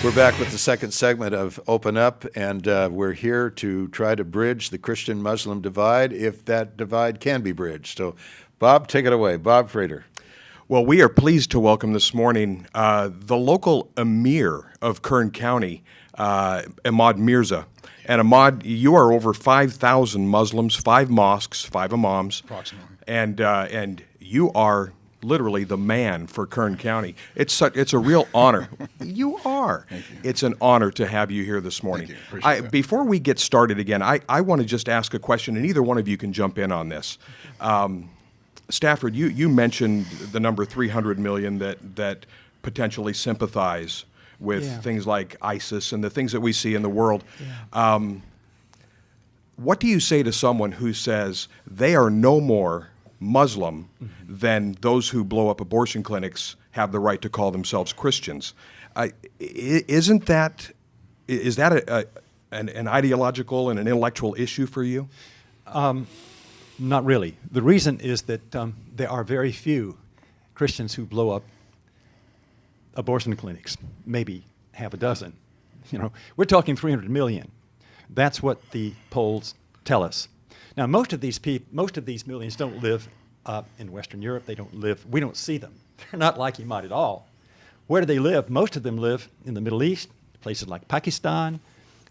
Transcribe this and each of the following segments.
We're back with the second segment of Open Up, and we're here to try to bridge the Christian-Muslim divide, if that divide can be bridged. So, Bob, take it away. Bob Frater. Well, we are pleased to welcome this morning the local emir of Kern County, Ahmad Mirza. And Ahmad, you are over 5,000 Muslims, 5 mosques, 5 imams. Approximately. And you are literally the man for Kern County. It's a real honor. You are. Thank you. It's an honor to have you here this morning. Thank you. Appreciate that. Before we get started again, I want to just ask a question, and either one of you can jump in on this. Stafford, you mentioned the number 300 million that potentially sympathize with things like ISIS and the things that we see in the world. Yeah. What do you say to someone who says they are no more Muslim than those who blow up abortion clinics have the right to call themselves Christians? Is that an ideological and an intellectual issue for you? Not really. The reason is that there are very few Christians who blow up abortion clinics, maybe half a dozen. You know, we're talking 300 million. That's what the polls tell us. Now, most of these millions don't live in Western Europe. We don't see them. They're not like Ahmad at all. Where do they live? Most of them live in the Middle East, places like Pakistan,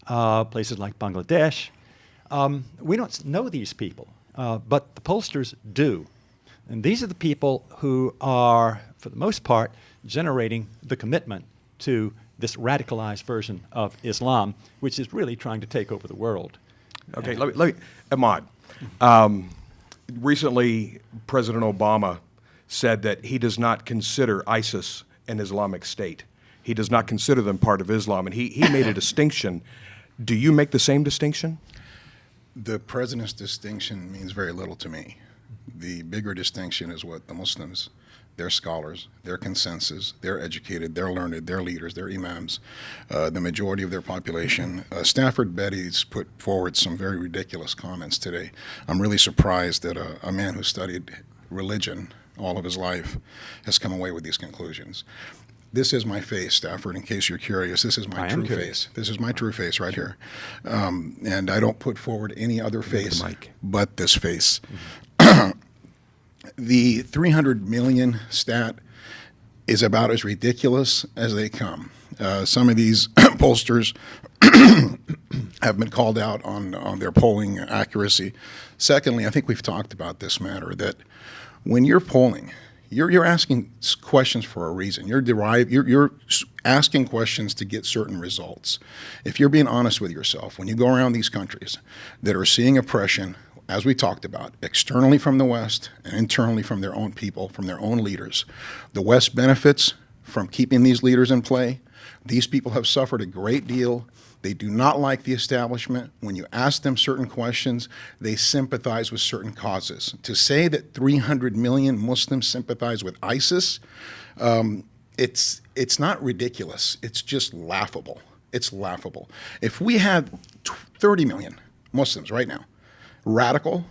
places like Bangladesh. We don't know these people, but the pollsters do. And these are the people who are, for the most part, generating the commitment to this radicalized version of Islam, which is really trying to take over the world. Okay, let me Ahmad. Recently, President Obama said that he does not consider ISIS an Islamic State. He does not consider them part of Islam, and he made a distinction. Do you make the same distinction? The president's distinction means very little to me. The bigger distinction is what the Muslims, their scholars, their consensus, they're educated, they're learned, they're leaders, they're imams, the majority of their population. Stafford Betty's put forward some very ridiculous comments today. I'm really surprised that a man who studied religion all of his life has come away with these conclusions. This is my face, Stafford, in case you're curious. This is my true face. This is my true face right here. And I don't put forward any other face but this face. The 300 million stat is about as ridiculous as they come. Some of these pollsters have been called out on their polling accuracy. Secondly, I think we've talked about this matter, that when you're polling, you're asking questions for a reason. You're asking questions to get certain results. If you're being honest with yourself, when you go around these countries that are seeing oppression, as we talked about, externally from the West and internally from their own people, from their own leaders, the West benefits from keeping these leaders in play. These people have suffered a great deal. They do not like the establishment. When you ask them certain questions, they sympathize with certain causes. To say that 300 million Muslims sympathize with ISIS, it's not ridiculous. It's just laughable. It's laughable. If we had 30 million Muslims right now, radical,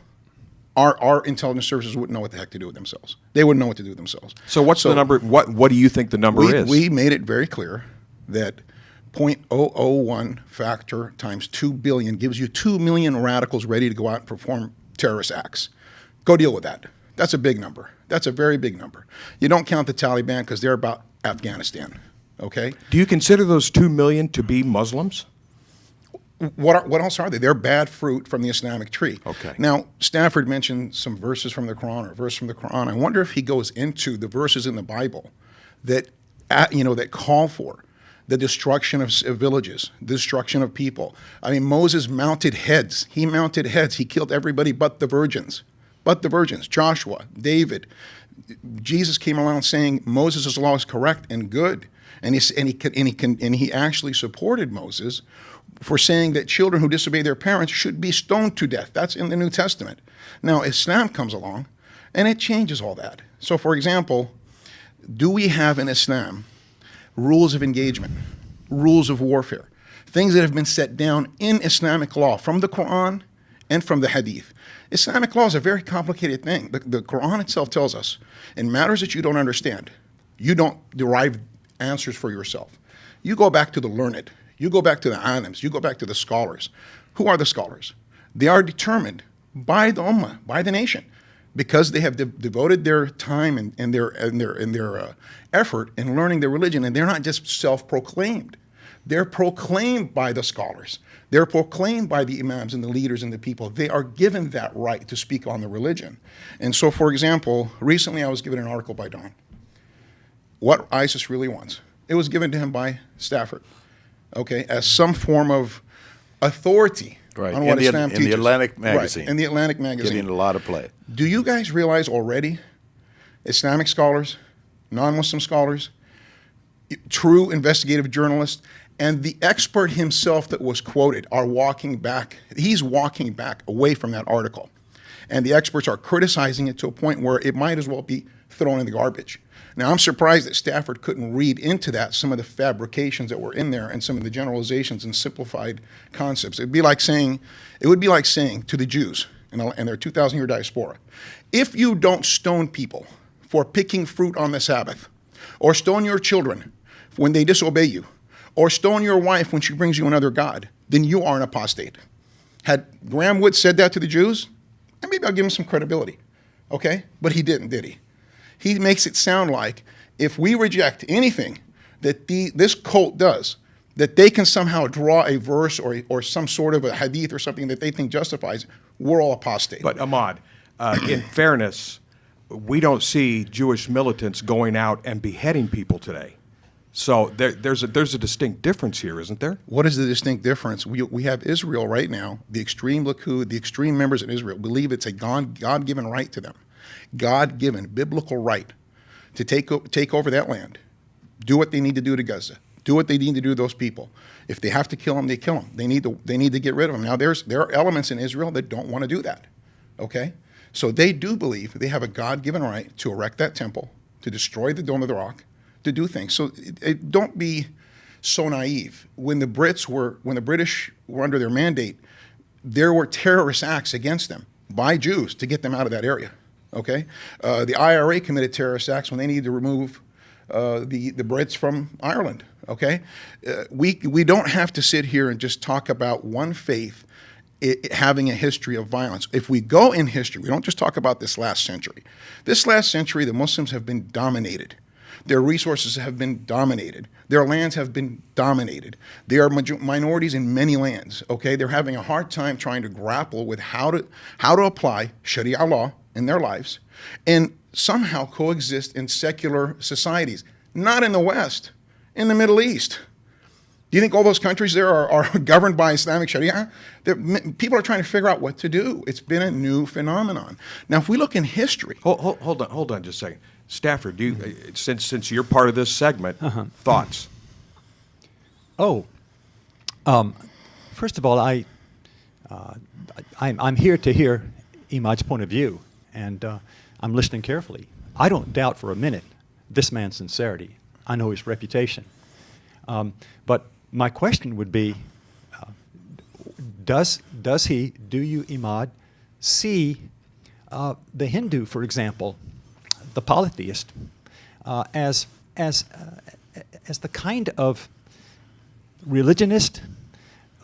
our intelligence services wouldn't know what the heck to do with themselves. They wouldn't know what to do with themselves. So what's the number? What do you think the number is? We made it very clear that 0.001 factor times 2 billion gives you 2 million radicals ready to go out and perform terrorist acts. Go deal with that. That's a big number. That's a very big number. You don't count the Taliban because they're about Afghanistan, okay? Do you consider those 2 million to be Muslims? What else are they? They're bad fruit from the Islamic tree. Okay. Now, Stafford mentioned some verses from the Quran, or a verse from the Quran. I wonder if he goes into the verses in the Bible that, that call for the destruction of villages, the destruction of people. I mean, Moses mounted heads. He mounted heads. He killed everybody but the virgins. But the virgins. Joshua, David. Jesus came along saying Moses' law is correct and good. And he actually supported Moses for saying that children who disobey their parents should be stoned to death. That's in the New Testament. Now, Islam comes along, and it changes all that. So, for example, do we have in Islam rules of engagement, rules of warfare, things that have been set down in Islamic law from the Quran and from the Hadith? Islamic law is a very complicated thing. The Quran itself tells us, in matters that you don't understand, you don't derive answers for yourself. You go back to the learned. You go back to the alims. You go back to the scholars. Who are the scholars? They are determined by the ummah, by the nation, because they have devoted their time and their effort in learning their religion, and they're not just self-proclaimed. They're proclaimed by the scholars. They're proclaimed by the imams and the leaders and the people. They are given that right to speak on the religion. And so, for example, recently I was given an article by Don. What ISIS really wants. It was given to him by Stafford, okay, as some form of authority Right. on what Islam In teaches. the Atlantic magazine. Right. In the Atlantic magazine. Getting a lot of play. Do you guys realize already, Islamic scholars, non-Muslim scholars, true investigative journalists, and the expert himself that was quoted are walking back. He's walking back away from that article. And the experts are criticizing it to a point where it might as well be thrown in the garbage. Now, I'm surprised that Stafford couldn't read into that some of the fabrications that were in there and some of the generalizations and simplified concepts. It would be like saying to the Jews and their 2,000-year diaspora, if you don't stone people for picking fruit on the Sabbath, or stone your children when they disobey you, or stone your wife when she brings you another god, then you are an apostate. Had Graham Wood said that to the Jews, and maybe I'll give him some credibility, okay? But he didn't, did he? He makes it sound like if we reject anything that this cult does, that they can somehow draw a verse or some sort of a hadith or something that they think justifies, we're all apostate. But Ahmad, in fairness, we don't see Jewish militants going out and beheading people today. So there's a distinct difference here, isn't there? What is the distinct difference? We have Israel right now, the extreme Likud, the extreme members in Israel believe it's a God-given right to them, God-given biblical right to take over that land, do what they need to do to Gaza, do what they need to do to those people. If they have to kill them, they kill them. They need to get rid of them. Now there are elements in Israel that don't want to do that, okay? So they do believe they have a God-given right to erect that temple, to destroy the Dome of the Rock, to do things. So don't be so naive. When the British were under their mandate, there were terrorist acts against them by Jews to get them out of that area. Okay, the IRA committed terrorist acts when they needed to remove the Brits from Ireland. Okay, we don't have to sit here and just talk about one faith having a history of violence. If we go in history, we don't just talk about this last century. This last century, the Muslims have been dominated. Their resources have been dominated. Their lands have been dominated. They are minorities in many lands, okay? They're having a hard time trying to grapple with how to apply Sharia law in their lives and somehow coexist in secular societies. Not in the West, in the Middle East. Do you think all those countries there are governed by Islamic Sharia? People are trying to figure out what to do. It's been a new phenomenon. Now, if we look in history... Hold on just a second. Stafford, since you're part of this segment, thoughts? First of all, I'm here to hear Imad's point of view, and I'm listening carefully. I don't doubt for a minute this man's sincerity. I know his reputation. But my question would be, do you, Imad, see the Hindu, for example, the polytheist, as the kind of religionist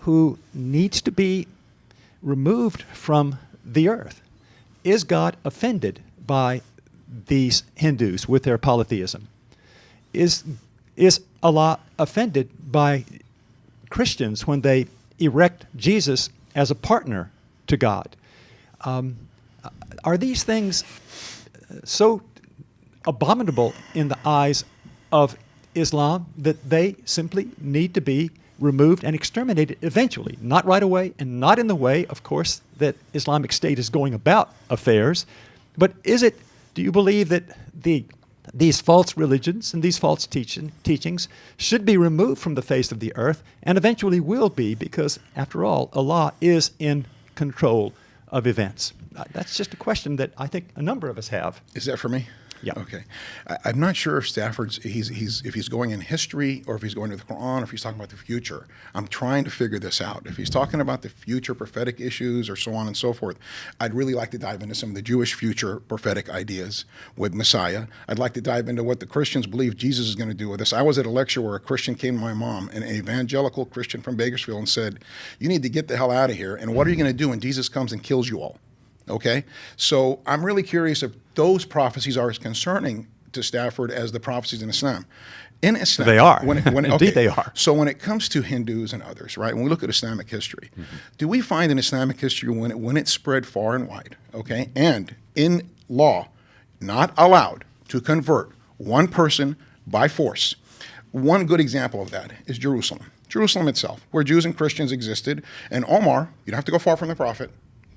who needs to be removed from the earth? Is God offended by these Hindus with their polytheism? Is Allah offended by Christians when they erect Jesus as a partner to God? Are these things so abominable in the eyes of Islam that they simply need to be removed and exterminated eventually? Not right away, and not in the way, of course, that Islamic State is going about affairs. But do you believe that these false religions and these false teachings should be removed from the face of the earth, and eventually will be, because, after all, Allah is in control of events? That's just a question that I think a number of us have. Is that for me? Yeah. Okay. I'm not sure if Stafford's if he's going in history or if he's going to the Quran or if he's talking about the future. I'm trying to figure this out. If he's talking about the future prophetic issues or so on and so forth, I'd really like to dive into some of the Jewish future prophetic ideas with Messiah. I'd like to dive into what the Christians believe Jesus is going to do with this. I was at a lecture where a Christian came to my mom, an evangelical Christian from Bakersfield, and said, "You need to get the hell out of here. And what are you going to do when Jesus comes and kills you all?" Okay, so I'm really curious if those prophecies are as concerning to Stafford as the prophecies in Islam. In Islam, They are. Indeed, they are. So when it comes to Hindus and others, right? When we look at Islamic history, do we find in Islamic history when it spread far and wide, okay, and in law, not allowed to convert one person by force? One good example of that is Jerusalem. Jerusalem itself, where Jews and Christians existed, and Omar, you don't have to go far from the Prophet,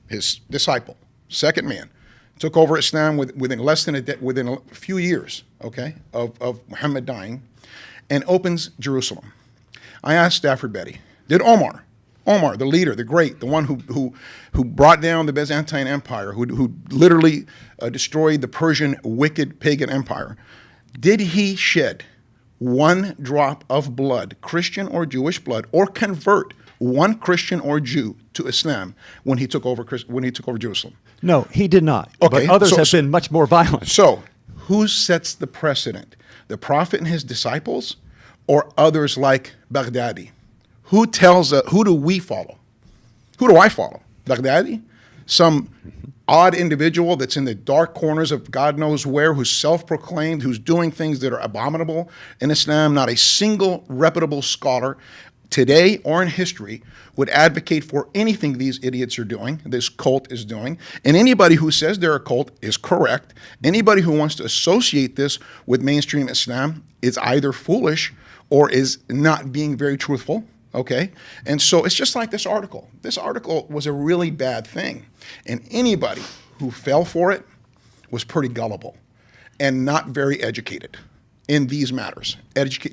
his disciple, second man, took over Islam within less than within a few years, okay, of Muhammad dying, and opens Jerusalem. I asked Stafford Betty, did Omar, the leader, the great, the one who brought down the Byzantine Empire, who literally destroyed the Persian wicked pagan empire, did he shed one drop of blood, Christian or Jewish blood, or convert one Christian or Jew to Islam when he took over Jerusalem? No, he did not. Okay, But others so- have been much more violent. So, who sets the precedent? The Prophet and his disciples, or others like Baghdadi? Who tells us? Who do we follow? Who do I follow? Baghdadi? Some odd individual that's in the dark corners of God knows where, who's self-proclaimed, who's doing things that are abominable in Islam. Not a single reputable scholar today or in history would advocate for anything these idiots are doing, this cult is doing. And anybody who says they're a cult is correct. Anybody who wants to associate this with mainstream Islam is either foolish or is not being very truthful, okay? And so it's just like this article. This article was a really bad thing. And anybody who fell for it was pretty gullible and not very educated in these matters.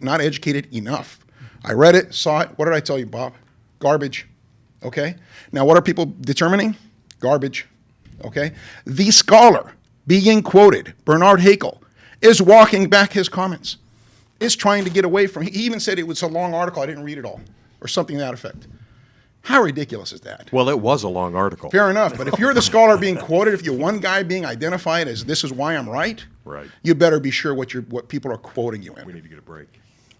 Not educated enough. I read it, saw it. What did I tell you, Bob? Garbage, okay? Now, what are people determining? Garbage, okay? The scholar being quoted, Bernard Haeckel, is walking back his comments, is trying to get away from, he even said it was a long article, I didn't read it all, or something to that effect. How ridiculous is that? Well, it was a long article. Fair enough, but if you're the scholar being quoted, if you're one guy being identified as this is why I'm right, Right. you better be sure what people are quoting you in. We need to get a break.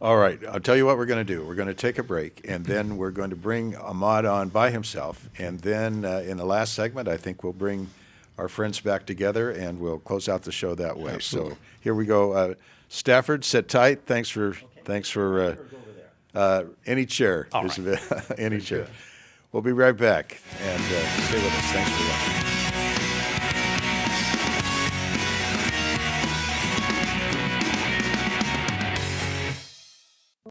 All right, I'll tell you what we're going to do. We're going to take a break, and then we're going to bring Ahmad on by himself. And then in the last segment, I think we'll bring our friends back together, and we'll close out the show that way. Absolutely. So here we go. Stafford, sit tight. Thanks for any chair. All right. Any chair. We'll be right back, and stay with us. Thanks for watching.